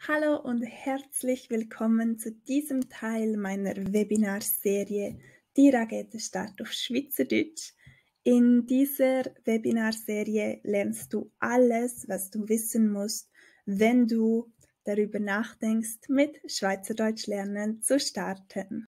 Hallo und herzlich willkommen zu diesem Teil meiner Webinarserie Die Rakete-Start auf Schweizerdeutsch. In dieser Webinarserie lernst du alles, was du wissen musst, wenn du darüber nachdenkst, mit Schweizerdeutsch lernen zu starten.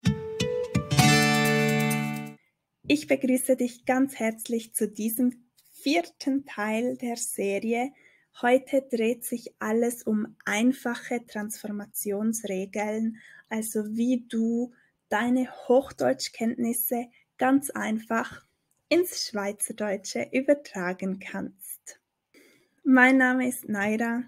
Ich begrüße dich ganz herzlich zu diesem 4. Teil der Serie. Heute dreht sich alles um einfache Transformationsregeln, also wie du deine Hochdeutschkenntnisse ganz einfach ins Schweizerdeutsche übertragen kannst. Mein Name ist Naira.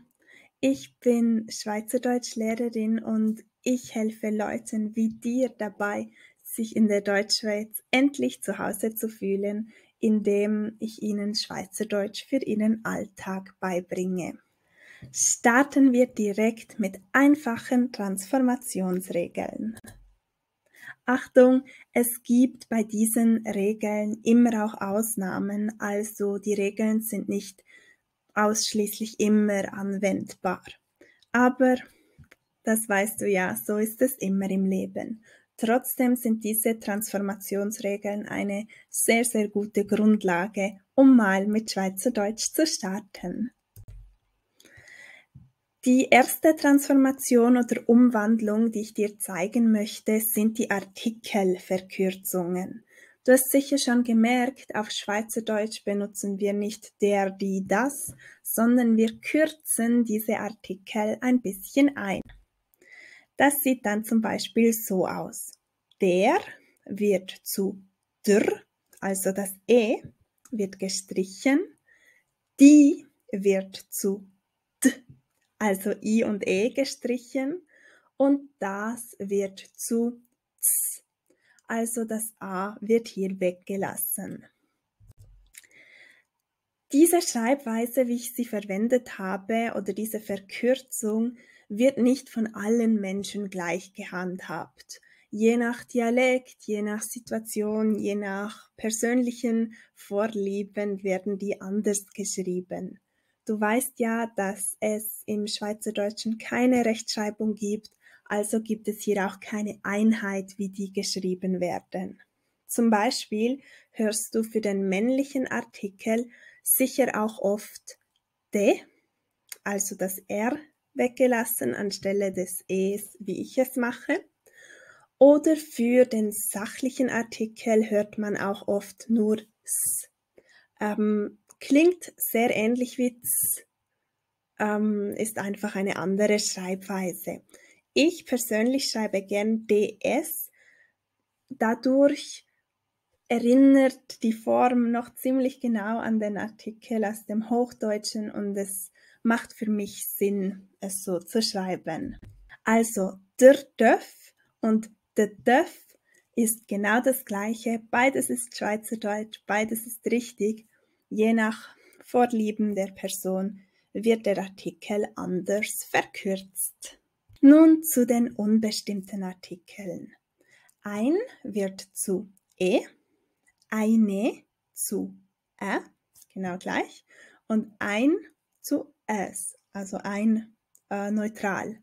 Ich bin Schweizerdeutschlehrerin und ich helfe Leuten wie dir dabei, sich in der Deutschschweiz endlich zu Hause zu fühlen, indem ich ihnen Schweizerdeutsch für ihren Alltag beibringe. Starten wir direkt mit einfachen Transformationsregeln. Achtung, es gibt bei diesen Regeln immer auch Ausnahmen, also die Regeln sind nicht ausschließlich immer anwendbar. Aber das weißt du ja, so ist es immer im Leben. Trotzdem sind diese Transformationsregeln eine sehr, sehr gute Grundlage, um mal mit Schweizerdeutsch zu starten. Die erste Transformation oder Umwandlung, die ich dir zeigen möchte, sind die Artikelverkürzungen. Du hast sicher schon gemerkt, auf Schweizerdeutsch benutzen wir nicht der, die, das, sondern wir kürzen diese Artikel ein bisschen ein. Das sieht dann zum Beispiel so aus. Der wird zu dr, also das E wird gestrichen. Die wird zu d, also I und E gestrichen. Und das wird zu z, also das A wird hier weggelassen. Diese Schreibweise, wie ich sie verwendet habe, oder diese Verkürzung, wird nicht von allen Menschen gleich gehandhabt. Je nach Dialekt, je nach Situation, je nach persönlichen Vorlieben werden die anders geschrieben. Du weißt ja, dass es im Schweizerdeutschen keine Rechtschreibung gibt, also gibt es hier auch keine Einheit, wie die geschrieben werden. Zum Beispiel hörst du für den männlichen Artikel sicher auch oft de, also das R weggelassen anstelle des Es, wie ich es mache. Oder für den sachlichen Artikel hört man auch oft nur s. Klingt sehr ähnlich wie z, ist einfach eine andere Schreibweise. Ich persönlich schreibe gern ds, dadurch erinnert die Form noch ziemlich genau an den Artikel aus dem Hochdeutschen und es macht für mich Sinn, es so zu schreiben. Also der Döff und der Döff ist genau das gleiche, beides ist Schweizerdeutsch, beides ist richtig, je nach Vorlieben der Person wird der Artikel anders verkürzt. Nun zu den unbestimmten Artikeln. Ein wird zu e, eine zu genau gleich, und ein zu es, also ein neutral,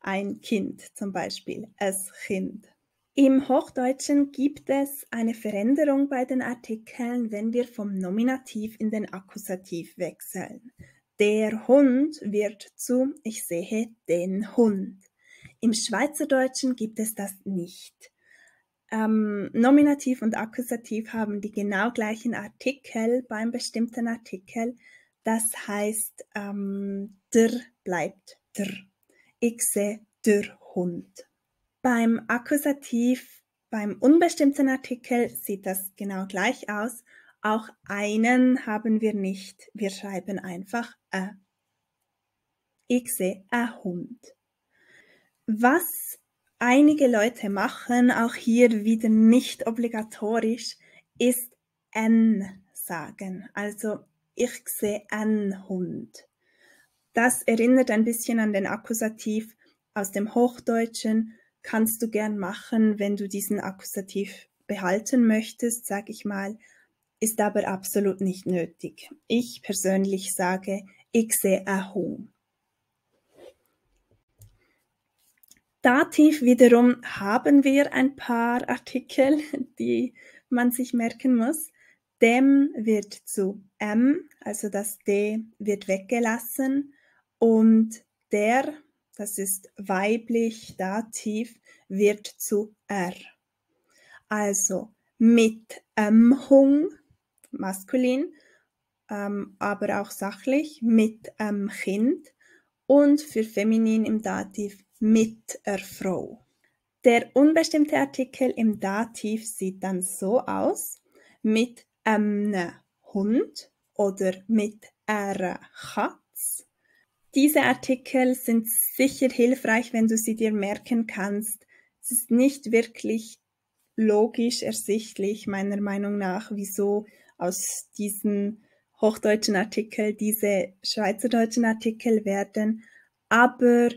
ein Kind zum Beispiel, es Kind. Im Hochdeutschen gibt es eine Veränderung bei den Artikeln, wenn wir vom Nominativ in den Akkusativ wechseln. Der Hund wird zu ich sehe den Hund. Im Schweizerdeutschen gibt es das nicht. Nominativ und Akkusativ haben die genau gleichen Artikel beim bestimmten Artikel. Das heißt, der bleibt der. Ich sehe der Hund. Beim Akkusativ, beim unbestimmten Artikel sieht das genau gleich aus. Auch einen haben wir nicht. Wir schreiben einfach a. Ich sehe a Hund. Was einige Leute machen, auch hier wieder nicht obligatorisch, ist n sagen. Also ich sehe einen Hund. Das erinnert ein bisschen an den Akkusativ aus dem Hochdeutschen. Kannst du gern machen, wenn du diesen Akkusativ behalten möchtest, sage ich mal, ist aber absolut nicht nötig. Ich persönlich sage, ich sehe einen Hund. Dativ wiederum haben wir ein paar Artikel, die man sich merken muss. Dem wird zu also das D wird weggelassen und der, das ist weiblich Dativ, wird zu R. Also mit Hung, maskulin, aber auch sachlich, mit Kind und für feminin im Dativ mit Frau. Der unbestimmte Artikel im Dativ sieht dann so aus, mit Hund oder mit Katz. Diese Artikel sind sicher hilfreich, wenn du sie dir merken kannst. Es ist nicht wirklich logisch ersichtlich, meiner Meinung nach, wieso aus diesen hochdeutschen Artikel diese schweizerdeutschen Artikel werden, aber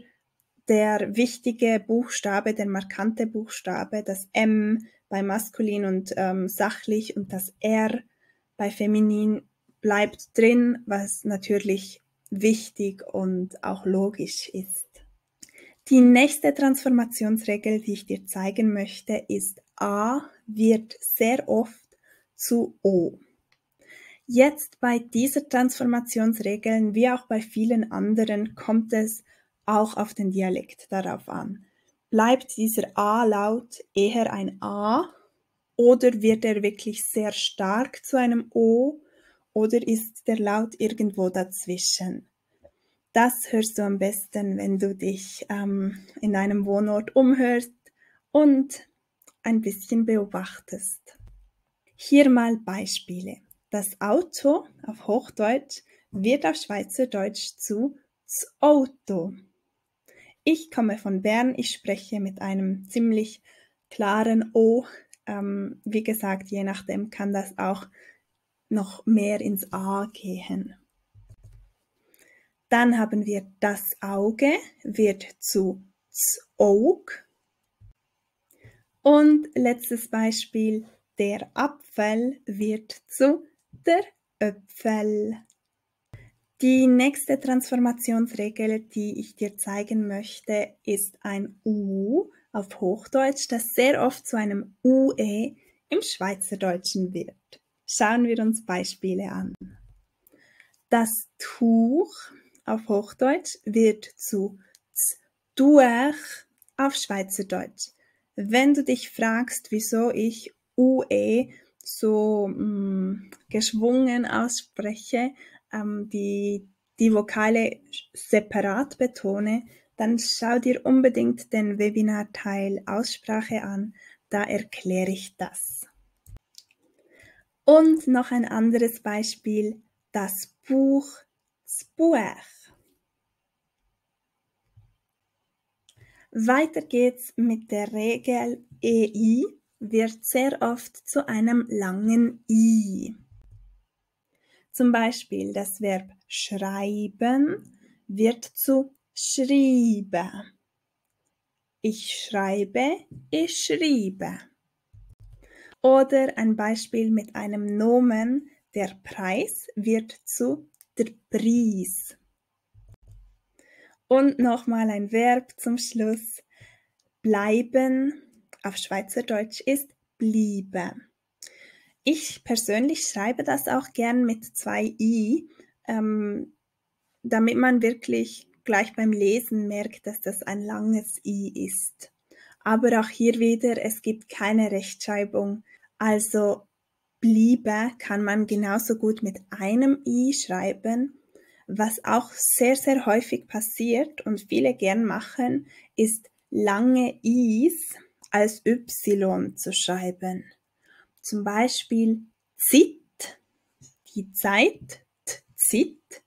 der wichtige Buchstabe, der markante Buchstabe, das M bei maskulin und sachlich und das R bei feminin bleibt drin, was natürlich wichtig und auch logisch ist. Die nächste Transformationsregel, die ich dir zeigen möchte, ist A wird sehr oft zu O. Jetzt bei dieser Transformationsregel, wie auch bei vielen anderen, kommt es auch auf den Dialekt darauf an. Bleibt dieser A-Laut eher ein A oder wird er wirklich sehr stark zu einem O oder ist der Laut irgendwo dazwischen? Das hörst du am besten, wenn du dich in deinem Wohnort umhörst und ein bisschen beobachtest. Hier mal Beispiele. Das Auto auf Hochdeutsch wird auf Schweizerdeutsch zu das Auto. Ich komme von Bern, ich spreche mit einem ziemlich klaren O. Wie gesagt, je nachdem kann das auch noch mehr ins A gehen. Dann haben wir das Auge wird zu das Aug. Und letztes Beispiel, der Apfel wird zu der Äpfel. Die nächste Transformationsregel, die ich dir zeigen möchte, ist ein U auf Hochdeutsch, das sehr oft zu einem UE im Schweizerdeutschen wird. Schauen wir uns Beispiele an. Das Tuch auf Hochdeutsch wird zu Tuch auf Schweizerdeutsch. Wenn du dich fragst, wieso ich UE so geschwungen ausspreche, die Vokale separat betone, dann schau dir unbedingt den Webinarteil Aussprache an, da erkläre ich das. Und noch ein anderes Beispiel, das Buch, das Buch. Weiter geht's mit der Regel EI wird sehr oft zu einem langen I. Zum Beispiel das Verb schreiben wird zu schriebe. Ich schreibe, ich schriebe. Oder ein Beispiel mit einem Nomen, der Preis wird zu der Preis. Und nochmal ein Verb zum Schluss. Bleiben auf Schweizerdeutsch ist bliebe. Ich persönlich schreibe das auch gern mit 2 I, damit man wirklich gleich beim Lesen merkt, dass das ein langes I ist. Aber auch hier wieder, es gibt keine Rechtschreibung. Also bliebe kann man genauso gut mit einem I schreiben. Was auch sehr, sehr häufig passiert und viele gern machen, ist lange Is als Y zu schreiben. Zum Beispiel Zit, die Zeit, Zit,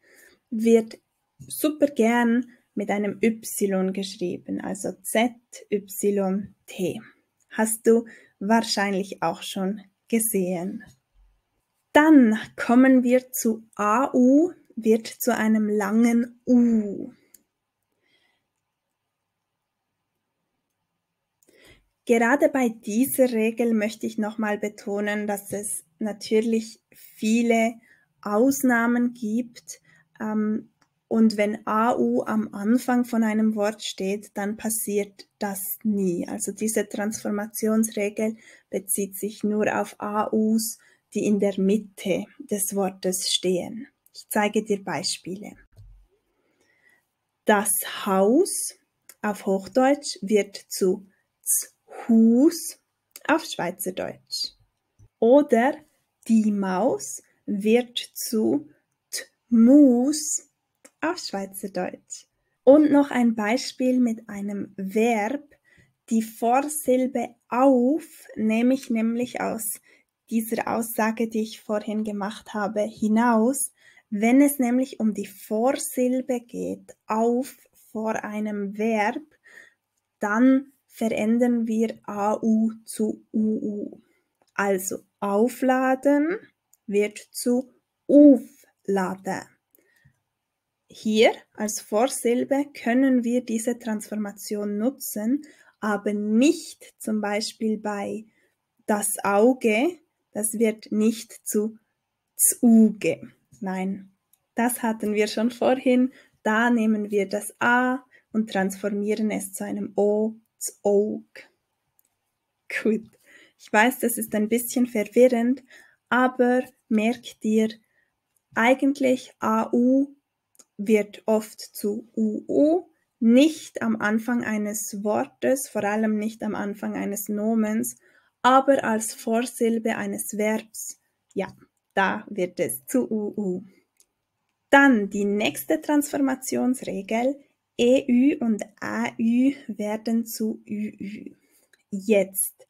wird super gern mit einem Y geschrieben, also Z-Y-T. Hast du wahrscheinlich auch schon gesehen. Dann kommen wir zu AU, wird zu einem langen U. Gerade bei dieser Regel möchte ich nochmal betonen, dass es natürlich viele Ausnahmen gibt. Und wenn AU am Anfang von einem Wort steht, dann passiert das nie. Also diese Transformationsregel bezieht sich nur auf AUs, die in der Mitte des Wortes stehen. Ich zeige dir Beispiele. Das Haus auf Hochdeutsch wird zu Hus auf Schweizerdeutsch. Oder die Maus wird zu Mus auf Schweizerdeutsch. Und noch ein Beispiel mit einem Verb. Die Vorsilbe auf nehme ich nämlich aus dieser Aussage, die ich vorhin gemacht habe, hinaus. Wenn es nämlich um die Vorsilbe geht, auf vor einem Verb, dann verändern wir AU zu UU. Also aufladen wird zu aufladen. Hier als Vorsilbe können wir diese Transformation nutzen, aber nicht zum Beispiel bei das Auge, das wird nicht zu Zuge. Nein, das hatten wir schon vorhin. Da nehmen wir das A und transformieren es zu einem O, zu Aug. Gut, ich weiß, das ist ein bisschen verwirrend, aber merk dir, eigentlich AU wird oft zu UU, nicht am Anfang eines Wortes, vor allem nicht am Anfang eines Nomens, aber als Vorsilbe eines Verbs, ja, da wird es zu UU. Dann die nächste Transformationsregel, EÜ und AÜ werden zu ÜÜ. Jetzt,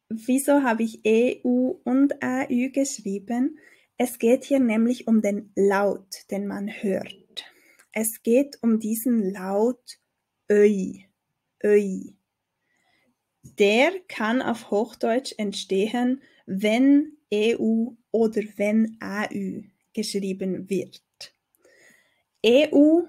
wieso habe ich EU und AÜ geschrieben? Es geht hier nämlich um den Laut, den man hört. Es geht um diesen Laut Öi, Öi. Der kann auf Hochdeutsch entstehen, wenn EU oder wenn AÜ geschrieben wird. EU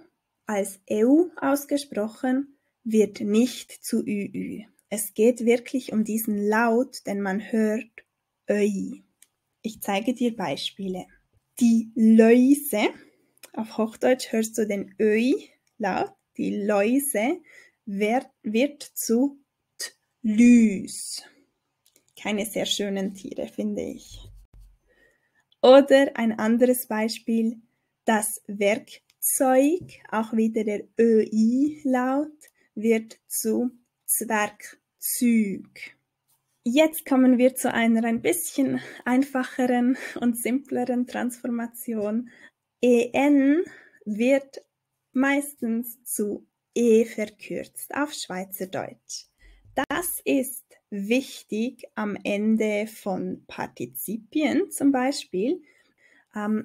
als EU ausgesprochen wird nicht zu ÜÜ. Es geht wirklich um diesen Laut, den man hört, Öi. Ich zeige dir Beispiele. Die Läuse, auf Hochdeutsch hörst du den Öi-Laut, die Läuse wird zu Lüs. Keine sehr schönen Tiere, finde ich. Oder ein anderes Beispiel, das Werkzeug, auch wieder der ÖI-Laut, wird zu Zwergzüg. Jetzt kommen wir zu einer ein bisschen einfacheren und simpleren Transformation. EN wird meistens zu E verkürzt auf Schweizerdeutsch. Das ist wichtig am Ende von Partizipien zum Beispiel.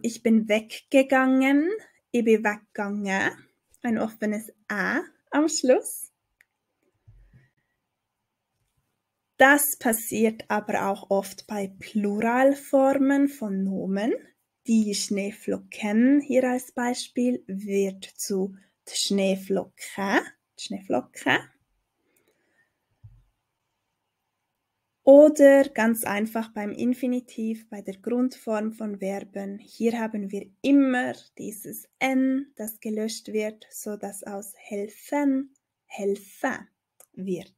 Ich bin weggegangen, ich bin weggegangen, ein offenes A am Schluss. Das passiert aber auch oft bei Pluralformen von Nomen. Die Schneeflocken hier als Beispiel wird zu Schneeflocke, Schneeflocke. Oder ganz einfach beim Infinitiv, bei der Grundform von Verben. Hier haben wir immer dieses N, das gelöscht wird, sodass aus helfen, helfe wird.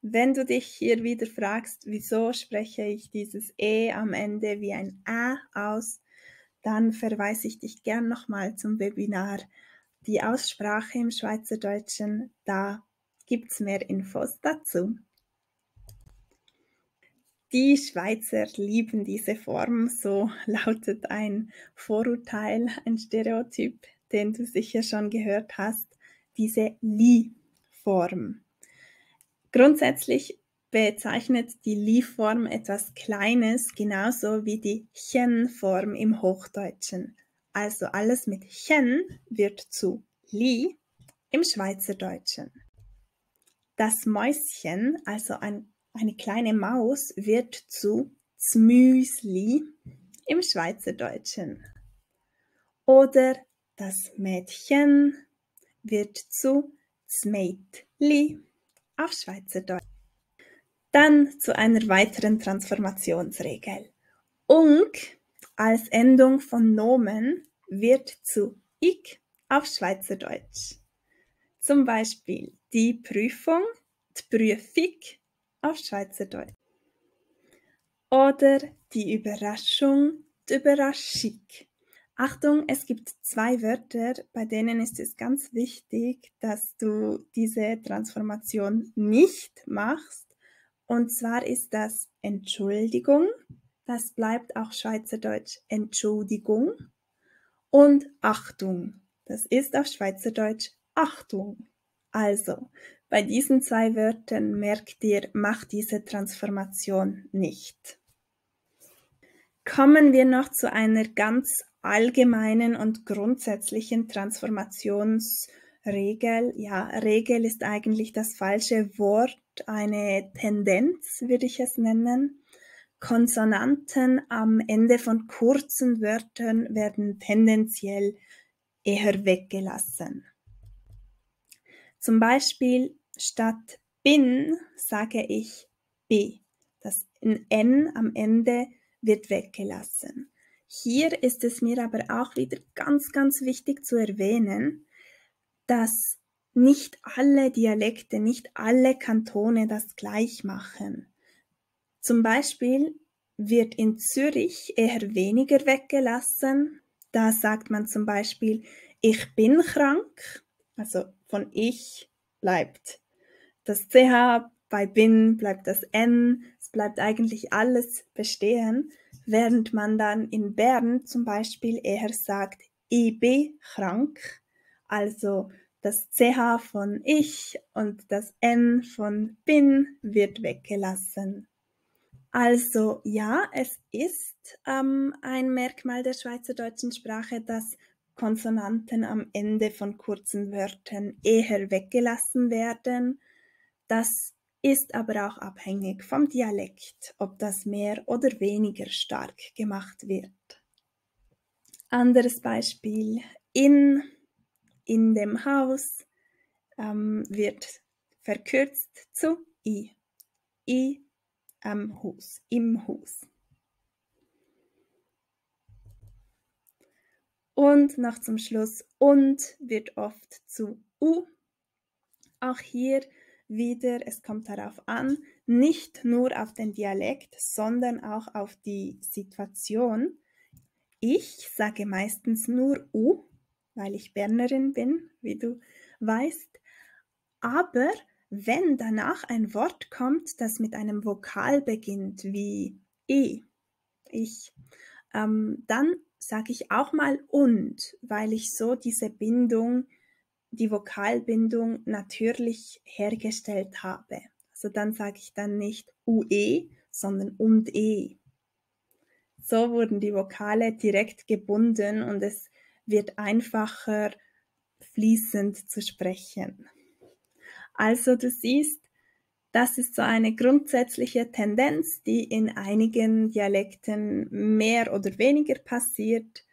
Wenn du dich hier wieder fragst, wieso spreche ich dieses E am Ende wie ein A aus, dann verweise ich dich gern nochmal zum Webinar Die Aussprache im Schweizerdeutschen, da gibt's mehr Infos dazu. Die Schweizer lieben diese Form, so lautet ein Vorurteil, ein Stereotyp, den du sicher schon gehört hast, diese Li-Form. Grundsätzlich bezeichnet die Li-Form etwas Kleines, genauso wie die Chen-Form im Hochdeutschen. Also alles mit Chen wird zu Li im Schweizerdeutschen. Das Mäuschen, also eine kleine Maus, wird zu Zmüsli im Schweizerdeutschen. Oder das Mädchen wird zu Zmeitli auf Schweizerdeutsch. Dann zu einer weiteren Transformationsregel. Ung als Endung von Nomen wird zu ich auf Schweizerdeutsch. Zum Beispiel die Prüfung, die Prüfung auf Schweizerdeutsch. Oder die Überraschung, die Überraschung. Achtung, es gibt 2 Wörter, bei denen ist es ganz wichtig, dass du diese Transformation nicht machst. Und zwar ist das Entschuldigung, das bleibt auch Schweizerdeutsch Entschuldigung. Und Achtung, das ist auf Schweizerdeutsch Achtung. Also, bei diesen 2 Wörtern merkt ihr, macht diese Transformation nicht. Kommen wir noch zu einer ganz allgemeinen und grundsätzlichen Transformationsregel. Ja, Regel ist eigentlich das falsche Wort, eine Tendenz würde ich es nennen. Konsonanten am Ende von kurzen Wörtern werden tendenziell eher weggelassen. Zum Beispiel statt bin sage ich b. Das N am Ende wird weggelassen. Hier ist es mir aber auch wieder ganz, ganz wichtig zu erwähnen, dass nicht alle Dialekte, nicht alle Kantone das gleich machen. Zum Beispiel wird in Zürich eher weniger weggelassen. Da sagt man zum Beispiel, ich bin krank, also von ich bleibt das CH, bei bin bleibt das N, es bleibt eigentlich alles bestehen, während man dann in Bern zum Beispiel eher sagt, ich bin krank, also das CH von ich und das N von bin wird weggelassen. Also ja, es ist ein Merkmal der schweizerdeutschen Sprache, dass Konsonanten am Ende von kurzen Wörtern eher weggelassen werden. Das ist aber auch abhängig vom Dialekt, ob das mehr oder weniger stark gemacht wird. Anderes Beispiel, in dem Haus wird verkürzt zu i. I am Haus, im Haus. Und noch zum Schluss, und wird oft zu u. Auch hier wieder, es kommt darauf an, nicht nur auf den Dialekt, sondern auch auf die Situation. Ich sage meistens nur u, weil ich Bernerin bin, wie du weißt. Aber wenn danach ein Wort kommt, das mit einem Vokal beginnt, wie ich, dann sage ich auch mal und, weil ich so diese Bindung, die Vokalbindung natürlich hergestellt habe. Also dann sage ich dann nicht ue, sondern und e. So wurden die Vokale direkt gebunden und es wird einfacher fließend zu sprechen. Also du siehst, das ist so eine grundsätzliche Tendenz, die in einigen Dialekten mehr oder weniger passiert.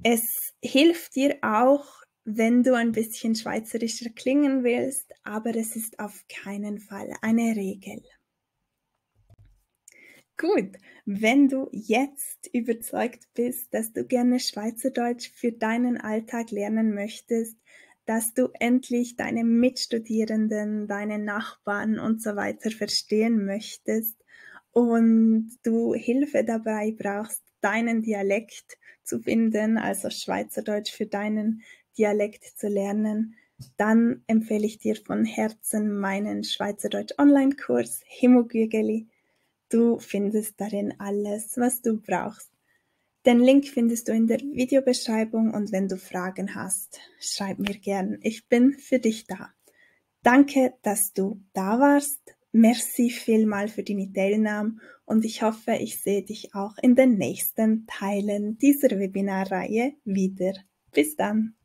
Es hilft dir auch, wenn du ein bisschen schweizerischer klingen willst, aber es ist auf keinen Fall eine Regel. Gut, wenn du jetzt überzeugt bist, dass du gerne Schweizerdeutsch für deinen Alltag lernen möchtest, dass du endlich deine Mitstudierenden, deine Nachbarn und so weiter verstehen möchtest und du Hilfe dabei brauchst, deinen Dialekt zu finden, also Schweizerdeutsch für deinen Dialekt zu lernen, dann empfehle ich dir von Herzen meinen Schweizerdeutsch Online-Kurs Himogügeli. Du findest darin alles, was du brauchst. Den Link findest du in der Videobeschreibung und wenn du Fragen hast, schreib mir gern. Ich bin für dich da. Danke, dass du da warst. Merci vielmal für deine Teilnahme und ich hoffe, ich sehe dich auch in den nächsten Teilen dieser Webinarreihe wieder. Bis dann!